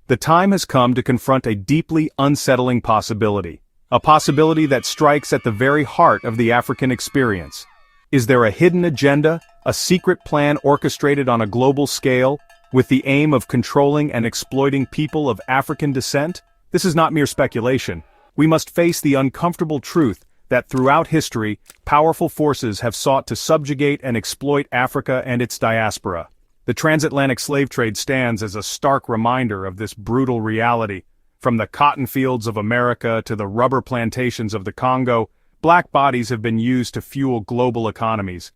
The time has come to confront a deeply unsettling possibility. A possibility that strikes at the very heart of the African experience. Is there a hidden agenda, a secret plan orchestrated on a global scale, with the aim of controlling and exploiting people of African descent? This is not mere speculation. We must face the uncomfortable truth that throughout history, powerful forces have sought to subjugate and exploit Africa and its diaspora. The transatlantic slave trade stands as a stark reminder of this brutal reality. From the cotton fields of America to the rubber plantations of the Congo, black bodies have been used to fuel global economies.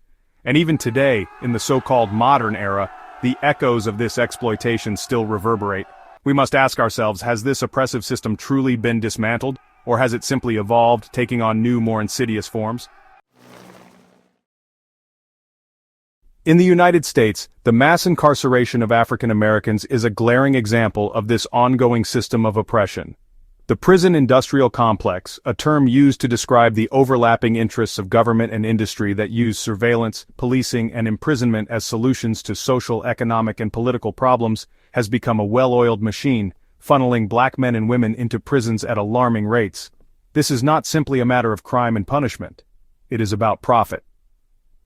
And even today, in the so-called modern era, the echoes of this exploitation still reverberate. We must ask ourselves, has this oppressive system truly been dismantled, or has it simply evolved, taking on new, more insidious forms? In the United States, the mass incarceration of African Americans is a glaring example of this ongoing system of oppression. The prison industrial complex, a term used to describe the overlapping interests of government and industry that use surveillance, policing, and imprisonment as solutions to social, economic, and political problems, has become a well-oiled machine, funneling black men and women into prisons at alarming rates. This is not simply a matter of crime and punishment. It is about profit.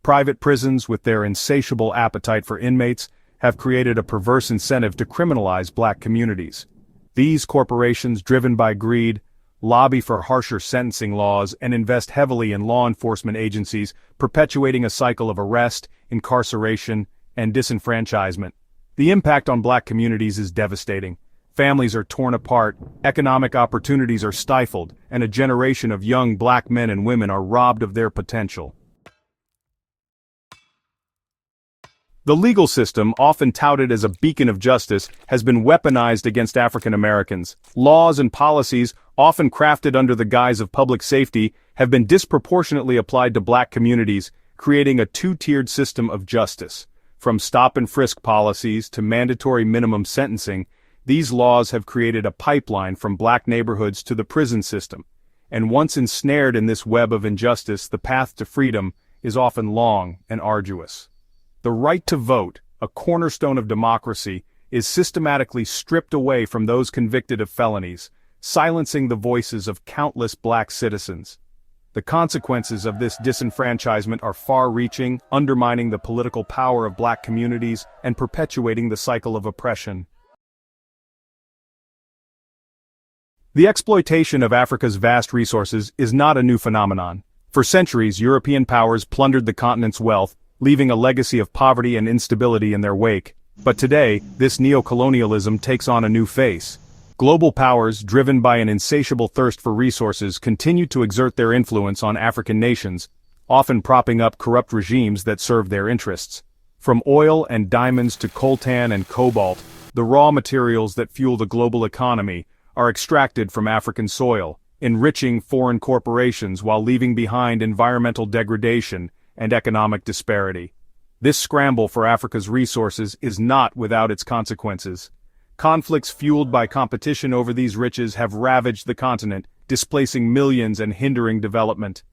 Private prisons, with their insatiable appetite for inmates, have created a perverse incentive to criminalize black communities. These corporations, driven by greed, lobby for harsher sentencing laws and invest heavily in law enforcement agencies, perpetuating a cycle of arrest, incarceration, and disenfranchisement. The impact on black communities is devastating. Families are torn apart, economic opportunities are stifled, and a generation of young black men and women are robbed of their potential. The legal system, often touted as a beacon of justice, has been weaponized against African Americans. Laws and policies, often crafted under the guise of public safety, have been disproportionately applied to black communities, creating a two-tiered system of justice. From stop-and-frisk policies to mandatory minimum sentencing, these laws have created a pipeline from black neighborhoods to the prison system. And once ensnared in this web of injustice, the path to freedom is often long and arduous. The right to vote, a cornerstone of democracy, is systematically stripped away from those convicted of felonies, silencing the voices of countless black citizens. The consequences of this disenfranchisement are far-reaching, undermining the political power of black communities and perpetuating the cycle of oppression. The exploitation of Africa's vast resources is not a new phenomenon. For centuries, European powers plundered the continent's wealth, leaving a legacy of poverty and instability in their wake. But today, this neocolonialism takes on a new face. Global powers, driven by an insatiable thirst for resources, continue to exert their influence on African nations, often propping up corrupt regimes that serve their interests. From oil and diamonds to coltan and cobalt, the raw materials that fuel the global economy are extracted from African soil, enriching foreign corporations while leaving behind environmental degradation and economic disparity. This scramble for Africa's resources is not without its consequences. Conflicts fueled by competition over these riches have ravaged the continent, displacing millions and hindering development.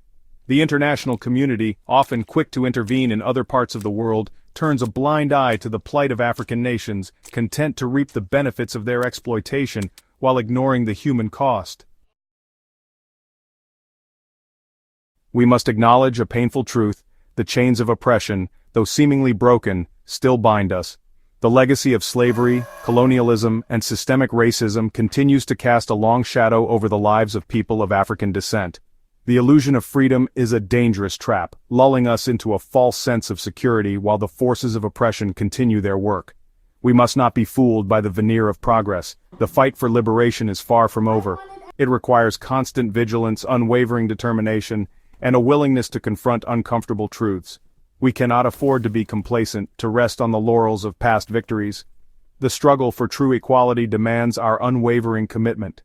The international community, often quick to intervene in other parts of the world, turns a blind eye to the plight of African nations, content to reap the benefits of their exploitation while ignoring the human cost. We must acknowledge a painful truth. The chains of oppression, though seemingly broken, still bind us. The legacy of slavery, colonialism, and systemic racism continues to cast a long shadow over the lives of people of African descent. The illusion of freedom is a dangerous trap, lulling us into a false sense of security while the forces of oppression continue their work. We must not be fooled by the veneer of progress. The fight for liberation is far from over. It requires constant vigilance, unwavering determination, and a willingness to confront uncomfortable truths. We cannot afford to be complacent, to rest on the laurels of past victories. The struggle for true equality demands our unwavering commitment.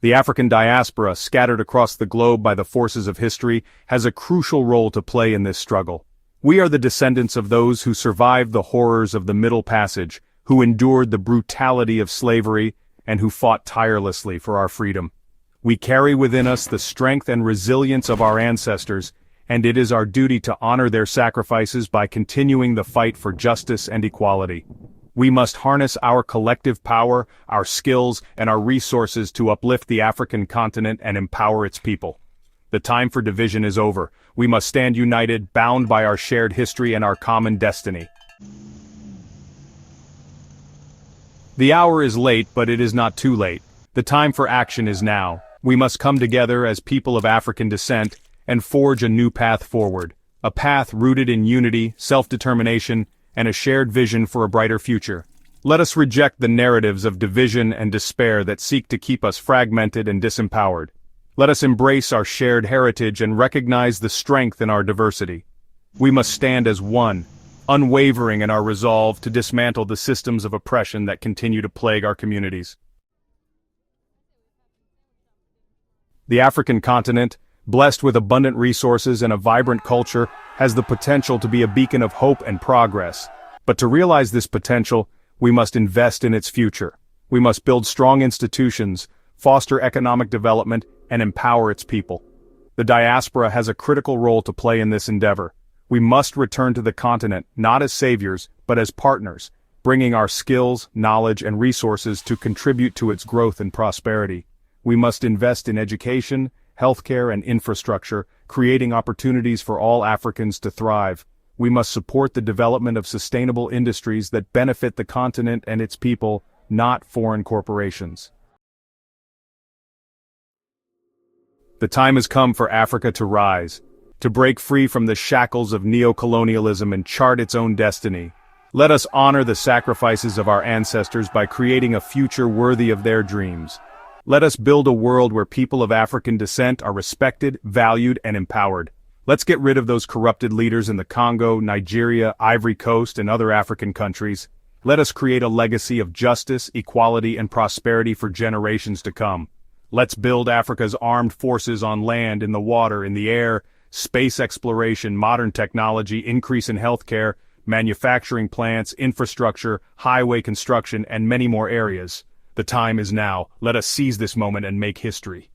The African diaspora, scattered across the globe by the forces of history, has a crucial role to play in this struggle. We are the descendants of those who survived the horrors of the Middle Passage, who endured the brutality of slavery, and who fought tirelessly for our freedom. We carry within us the strength and resilience of our ancestors, and it is our duty to honor their sacrifices by continuing the fight for justice and equality. We must harness our collective power, our skills, and our resources to uplift the African continent and empower its people. The time for division is over. We must stand united, bound by our shared history and our common destiny. The hour is late, but it is not too late. The time for action is now. We must come together as people of African descent and forge a new path forward. A path rooted in unity, self-determination, and a shared vision for a brighter future. Let us reject the narratives of division and despair that seek to keep us fragmented and disempowered. Let us embrace our shared heritage and recognize the strength in our diversity. We must stand as one, unwavering in our resolve to dismantle the systems of oppression that continue to plague our communities. The African continent, blessed with abundant resources and a vibrant culture, has the potential to be a beacon of hope and progress. But to realize this potential, we must invest in its future. We must build strong institutions, foster economic development, and empower its people. The diaspora has a critical role to play in this endeavor. We must return to the continent, not as saviors, but as partners, bringing our skills, knowledge, and resources to contribute to its growth and prosperity. We must invest in education, healthcare, and infrastructure, creating opportunities for all Africans to thrive. We must support the development of sustainable industries that benefit the continent and its people, not foreign corporations. The time has come for Africa to rise, to break free from the shackles of neocolonialism and chart its own destiny. Let us honor the sacrifices of our ancestors by creating a future worthy of their dreams. Let us build a world where people of African descent are respected, valued, and empowered. Let's get rid of those corrupted leaders in the Congo, Nigeria, Ivory Coast, and other African countries. Let us create a legacy of justice, equality, and prosperity for generations to come. Let's build Africa's armed forces on land, in the water, in the air, space exploration, modern technology, increase in healthcare, manufacturing plants, infrastructure, highway construction, and many more areas. The time is now. Let us seize this moment and make history.